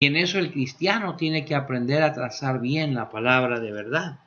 Y en eso el cristiano tiene que aprender a trazar bien la palabra de verdad.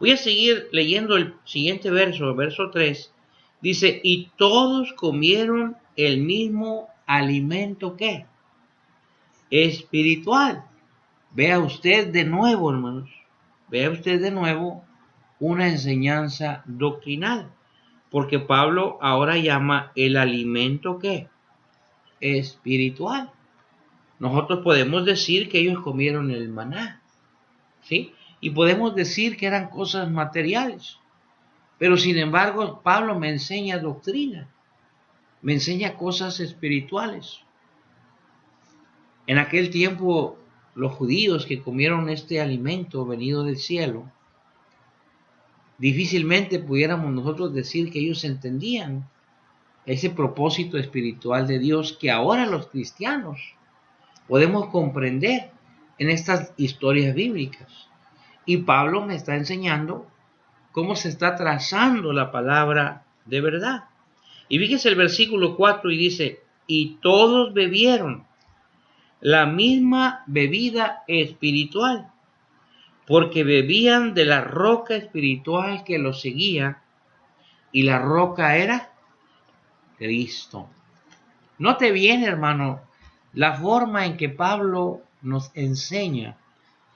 Voy a seguir leyendo el siguiente verso, verso 3. Dice, y todos comieron el mismo alimento que espiritual. Vea usted de nuevo, hermanos. Vea usted de nuevo una enseñanza doctrinal. Porque Pablo ahora llama el alimento que espiritual. Nosotros podemos decir que ellos comieron el maná, ¿sí? Y podemos decir que eran cosas materiales. Pero sin embargo, Pablo me enseña doctrina, me enseña cosas espirituales. En aquel tiempo, los judíos que comieron este alimento venido del cielo, difícilmente pudiéramos nosotros decir que ellos entendían ese propósito espiritual de Dios que ahora los cristianos podemos comprender en estas historias bíblicas. Y Pablo me está enseñando cómo se está trazando la palabra de verdad. Y fíjese el versículo 4 y dice, y todos bebieron la misma bebida espiritual, porque bebían de la roca espiritual que los seguía, y la roca era Cristo. Note bien, hermano, la forma en que Pablo nos enseña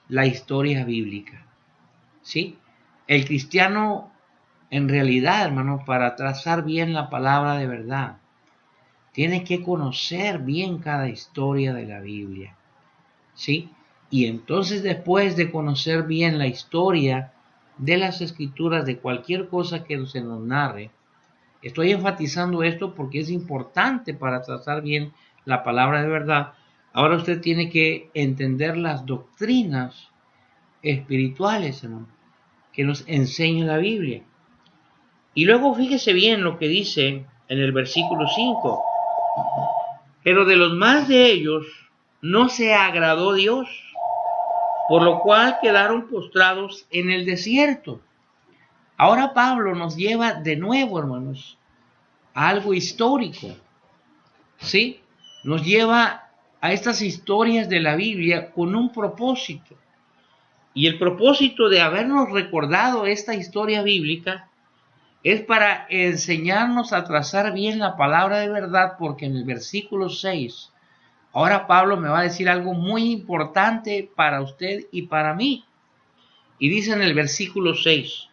la historia bíblica, ¿sí? El cristiano, en realidad, hermano, para trazar bien la palabra de verdad, tiene que conocer bien cada historia de la Biblia, ¿sí? Y entonces, después de conocer bien la historia de las escrituras, de cualquier cosa que se nos narre, estoy enfatizando esto porque es importante para trazar bien la palabra de verdad. Ahora usted tiene que entender las doctrinas espirituales, hermano, que nos enseña la Biblia. Y luego fíjese bien lo que dice en el versículo 5. Pero de los más de ellos no se agradó Dios, por lo cual quedaron postrados en el desierto. Ahora Pablo nos lleva de nuevo, hermanos, a algo histórico, ¿sí? Nos lleva a estas historias de la Biblia con un propósito. Y el propósito de habernos recordado esta historia bíblica es para enseñarnos a trazar bien la palabra de verdad, porque en el versículo 6, ahora Pablo me va a decir algo muy importante para usted y para mí. Y dice en el versículo 6,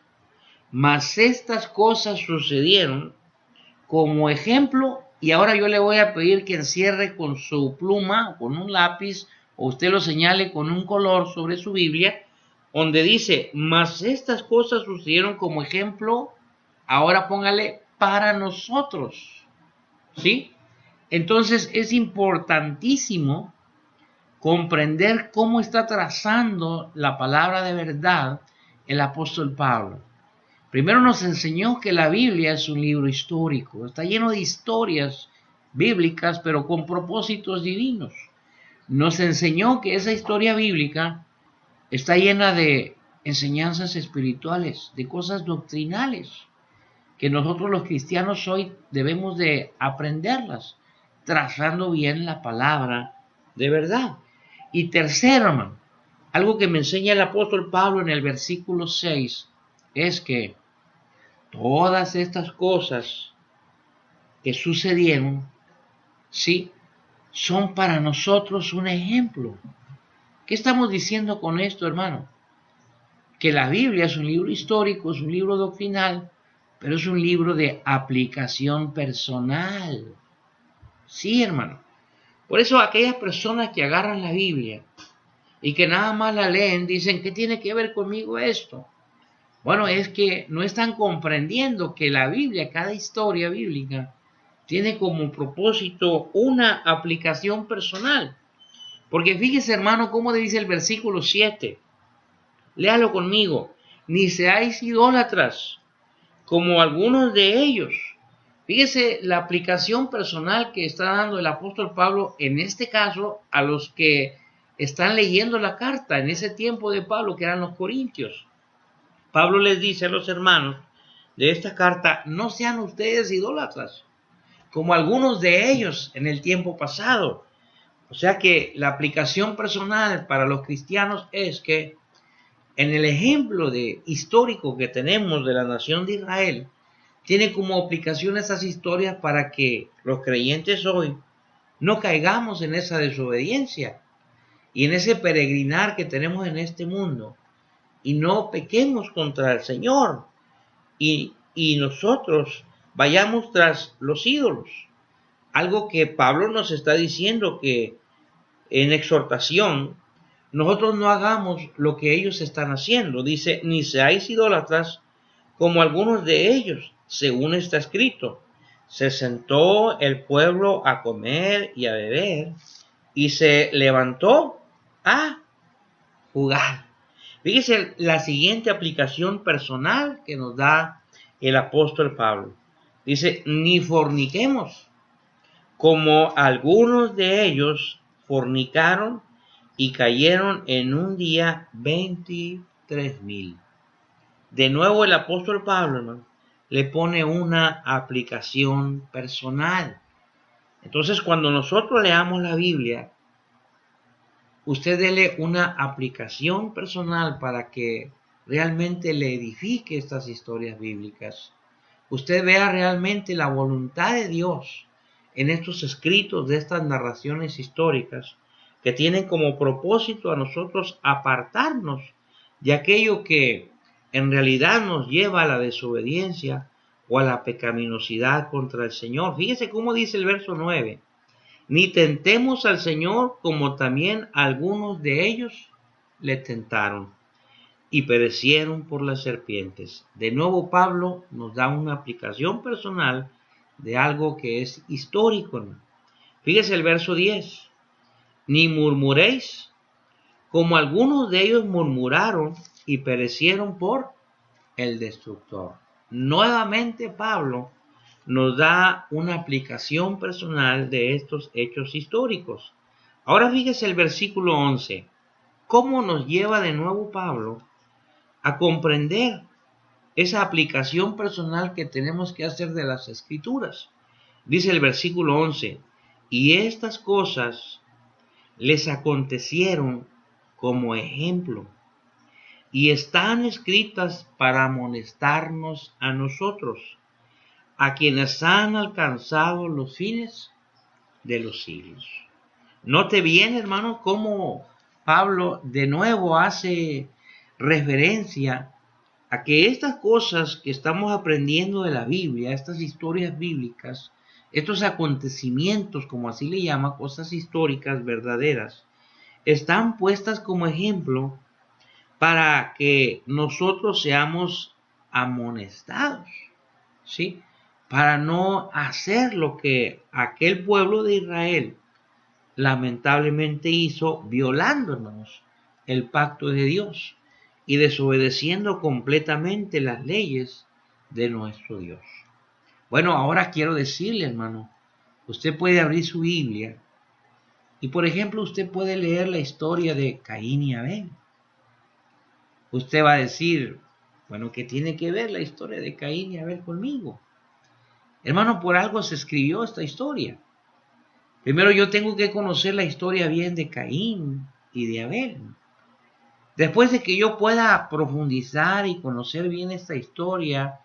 mas estas cosas sucedieron como ejemplo, y ahora yo le voy a pedir que encierre con su pluma, con un lápiz, o usted lo señale con un color sobre su Biblia, donde dice, mas estas cosas sucedieron como ejemplo, ahora póngale para nosotros, ¿sí? Entonces es importantísimo comprender cómo está trazando la palabra de verdad el apóstol Pablo. Primero nos enseñó que la Biblia es un libro histórico, está lleno de historias bíblicas, pero con propósitos divinos. Nos enseñó que esa historia bíblica está llena de enseñanzas espirituales, de cosas doctrinales, que nosotros los cristianos hoy debemos de aprenderlas, trazando bien la palabra de verdad. Y tercero, hermano, algo que me enseña el apóstol Pablo en el versículo 6 es que todas estas cosas que sucedieron, sí, son para nosotros un ejemplo. ¿Qué estamos diciendo con esto, hermano? Que la Biblia es un libro histórico, es un libro doctrinal, pero es un libro de aplicación personal. Sí, hermano. Por eso aquellas personas que agarran la Biblia y que nada más la leen, dicen, ¿qué tiene que ver conmigo esto? Bueno, es que no están comprendiendo que la Biblia, cada historia bíblica, tiene como propósito una aplicación personal. Porque fíjese, hermano, cómo dice el versículo 7. Léalo conmigo. Ni seáis idólatras, como algunos de ellos. Fíjese la aplicación personal que está dando el apóstol Pablo, en este caso, a los que están leyendo la carta en ese tiempo de Pablo, que eran los corintios. Pablo les dice a los hermanos de esta carta, no sean ustedes idólatras, como algunos de ellos en el tiempo pasado. O sea que la aplicación personal para los cristianos es que en el ejemplo histórico que tenemos de la nación de Israel, tiene como aplicación esas historias para que los creyentes hoy no caigamos en esa desobediencia y en ese peregrinar que tenemos en este mundo y no pequemos contra el Señor y nosotros vayamos tras los ídolos. Algo que Pablo nos está diciendo que en exhortación, nosotros no hagamos lo que ellos están haciendo. Dice, ni seáis idólatras como algunos de ellos, según está escrito. Se sentó el pueblo a comer y a beber y se levantó a jugar. Fíjese la siguiente aplicación personal que nos da el apóstol Pablo. Dice, ni forniquemos, como algunos de ellos fornicaron y cayeron en un día 23,000. De nuevo el apóstol Pablo, hermano, le pone una aplicación personal. Entonces, cuando nosotros leamos la Biblia, usted dele una aplicación personal para que realmente le edifique estas historias bíblicas. Usted vea realmente la voluntad de Dios en estos escritos de estas narraciones históricas que tienen como propósito a nosotros apartarnos de aquello que en realidad nos lleva a la desobediencia o a la pecaminosidad contra el Señor. Fíjese cómo dice el verso 9. Ni tentemos al Señor como también algunos de ellos le tentaron y perecieron por las serpientes. De nuevo Pablo nos da una aplicación personal de algo que es histórico. Fíjese el verso 10. Ni murmuréis como algunos de ellos murmuraron y perecieron por el destructor. Nuevamente Pablo nos da una aplicación personal de estos hechos históricos. Ahora fíjese el versículo 11. ¿Cómo nos lleva de nuevo Pablo a comprender esa aplicación personal que tenemos que hacer de las Escrituras? Dice el versículo 11, y estas cosas les acontecieron como ejemplo y están escritas para amonestarnos a nosotros, a quienes han alcanzado los fines de los siglos. Note bien, hermano, cómo Pablo de nuevo hace referencia a que estas cosas que estamos aprendiendo de la Biblia, estas historias bíblicas, estos acontecimientos, como así le llama, cosas históricas verdaderas, están puestas como ejemplo para que nosotros seamos amonestados, ¿sí? Para no hacer lo que aquel pueblo de Israel lamentablemente hizo, violando, hermanos, el pacto de Dios y desobedeciendo completamente las leyes de nuestro Dios. Bueno, ahora quiero decirle, hermano, usted puede abrir su Biblia y, por ejemplo, usted puede leer la historia de Caín y Abel. Usted va a decir, bueno, ¿qué tiene que ver la historia de Caín y Abel conmigo? Hermano, por algo se escribió esta historia. Primero yo tengo que conocer la historia bien de Caín y de Abel. Después de que yo pueda profundizar y conocer bien esta historia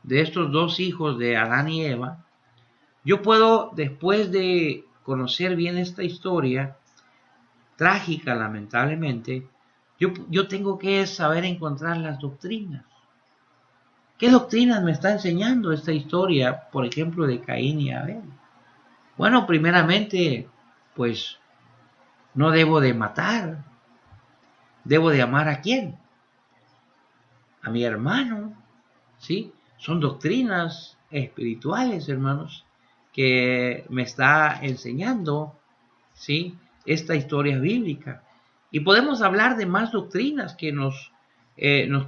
de estos dos hijos de Adán y Eva, yo puedo, después de conocer bien esta historia, trágica lamentablemente, yo tengo que saber encontrar las doctrinas. ¿Qué doctrinas me está enseñando esta historia, por ejemplo, de Caín y Abel? Bueno, primeramente, pues no debo de matar. ¿Debo de amar a quién? A mi hermano, ¿sí? Son doctrinas espirituales, hermanos, que me está enseñando, ¿sí? Esta historia bíblica. Y podemos hablar de más doctrinas que nos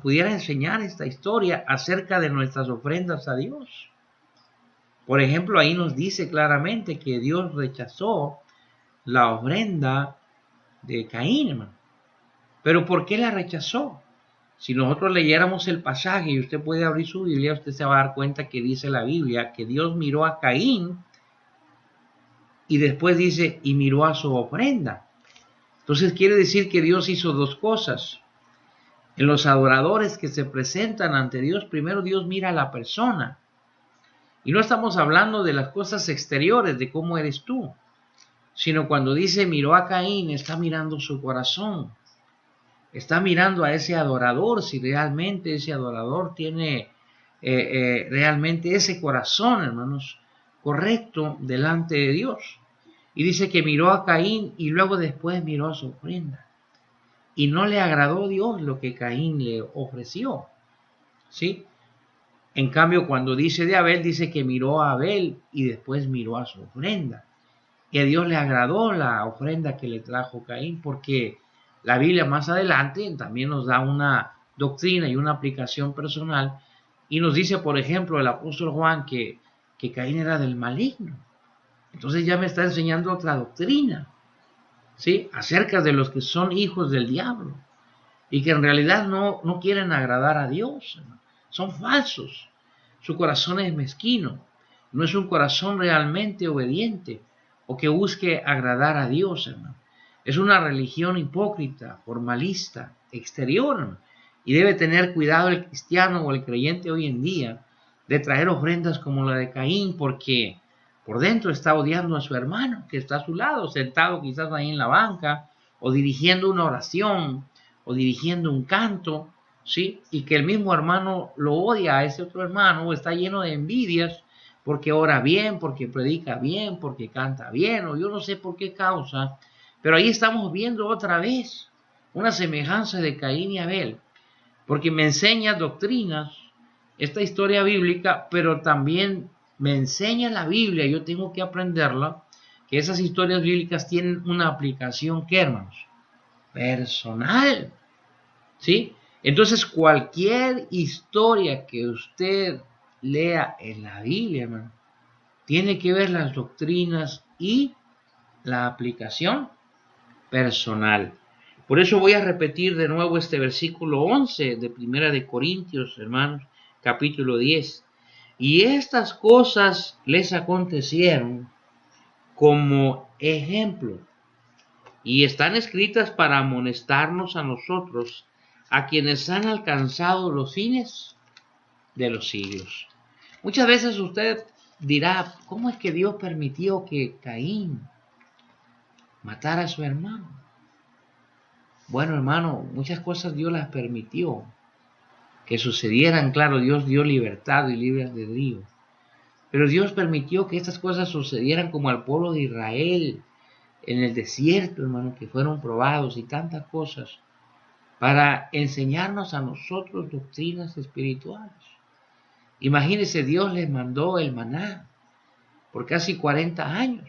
pudiera enseñar esta historia acerca de nuestras ofrendas a Dios. Por ejemplo, ahí nos dice claramente que Dios rechazó la ofrenda de Caín, hermano. Pero ¿por qué la rechazó? Si nosotros leyéramos el pasaje y usted puede abrir su Biblia, usted se va a dar cuenta que dice la Biblia que Dios miró a Caín y después dice, y miró a su ofrenda. Entonces quiere decir que Dios hizo dos cosas. En los adoradores que se presentan ante Dios, primero Dios mira a la persona. Y no estamos hablando de las cosas exteriores, de cómo eres tú, sino cuando dice miró a Caín, está mirando su corazón. Está mirando a ese adorador, si realmente ese adorador tiene realmente ese corazón, hermanos, correcto delante de Dios. Y dice que miró a Caín y luego después miró a su ofrenda. Y no le agradó Dios lo que Caín le ofreció. ¿Sí? En cambio, cuando dice de Abel, dice que miró a Abel y después miró a su ofrenda. Y a Dios le agradó la ofrenda que le trajo Caín, porque la Biblia más adelante también nos da una doctrina y una aplicación personal. Y nos dice, por ejemplo, el apóstol Juan que Caín era del maligno. Entonces ya me está enseñando otra doctrina, ¿sí? Acerca de los que son hijos del diablo y que en realidad no quieren agradar a Dios. Son falsos. Su corazón es mezquino. No es un corazón realmente obediente o que busque agradar a Dios, hermano. Es una religión hipócrita, formalista, exterior, hermano. Y debe tener cuidado el cristiano o el creyente hoy en día de traer ofrendas como la de Caín, porque por dentro está odiando a su hermano que está a su lado, sentado quizás ahí en la banca, o dirigiendo una oración, o dirigiendo un canto, ¿sí? Y que el mismo hermano lo odia a ese otro hermano, o está lleno de envidias, porque ora bien, porque predica bien, porque canta bien, o yo no sé por qué causa, pero ahí estamos viendo otra vez una semejanza de Caín y Abel, porque me enseña doctrinas, esta historia bíblica, pero también me enseña la Biblia, yo tengo que aprenderla, que esas historias bíblicas tienen una aplicación, ¿qué, hermanos? Personal, ¿sí? Entonces cualquier historia que usted lea en la Biblia, hermano, tiene que ver las doctrinas y la aplicación personal. Por eso voy a repetir de nuevo este versículo 11 de Primera de Corintios, hermanos, capítulo 10. Y estas cosas les acontecieron como ejemplo y están escritas para amonestarnos a nosotros, a quienes han alcanzado los fines de los siglos. Muchas veces usted dirá, ¿cómo es que Dios permitió que Caín matara a su hermano? Bueno, hermano, muchas cosas Dios las permitió que sucedieran. Claro, Dios dio libertad y libre albedrío, pero Dios permitió que estas cosas sucedieran como al pueblo de Israel en el desierto, hermano, que fueron probados y tantas cosas para enseñarnos a nosotros doctrinas espirituales. Imagínense, Dios les mandó el maná por casi 40 años.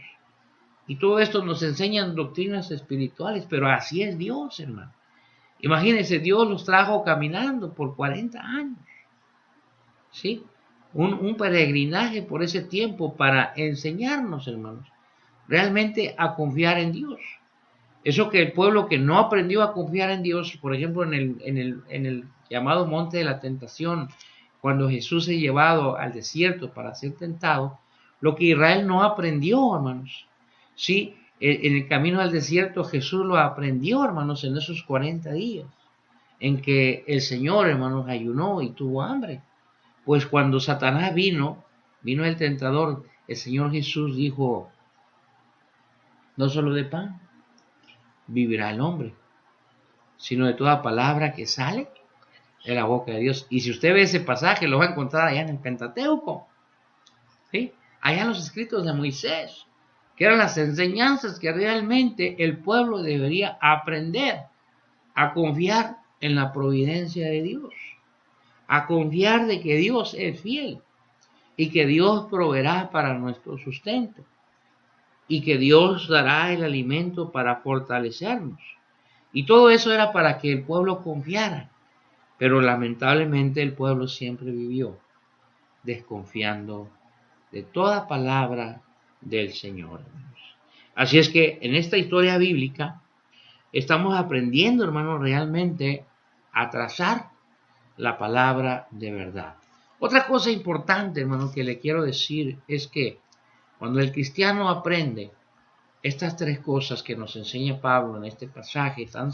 Y todo esto nos enseñan doctrinas espirituales, pero así es Dios, hermano. Imagínense, Dios los trajo caminando por 40 años. ¿Sí? Un peregrinaje por ese tiempo para enseñarnos, hermanos, realmente a confiar en Dios. Eso que el pueblo que no aprendió a confiar en Dios, por ejemplo, en el llamado monte de la tentación, cuando Jesús es llevado al desierto para ser tentado, lo que Israel no aprendió, hermanos. Sí, en el camino al desierto Jesús lo aprendió, hermanos, en esos 40 días, en que el Señor, hermanos, ayunó y tuvo hambre. Pues cuando Satanás vino el tentador, el Señor Jesús dijo, no solo de pan vivirá el hombre, sino de toda palabra que sale de la boca de Dios. Y si usted ve ese pasaje, lo va a encontrar allá en el Pentateuco, ¿sí? Allá en los escritos de Moisés, que eran las enseñanzas que realmente el pueblo debería aprender a confiar en la providencia de Dios, a confiar de que Dios es fiel y que Dios proveerá para nuestro sustento y que Dios dará el alimento para fortalecernos. Y todo eso era para que el pueblo confiara, pero lamentablemente el pueblo siempre vivió desconfiando de toda palabra del Señor. Así es que en esta historia bíblica estamos aprendiendo, hermanos, realmente a trazar la palabra de verdad. Otra cosa importante, hermano, que le quiero decir es que cuando el cristiano aprende Estas tres cosas que nos enseña Pablo en este pasaje tan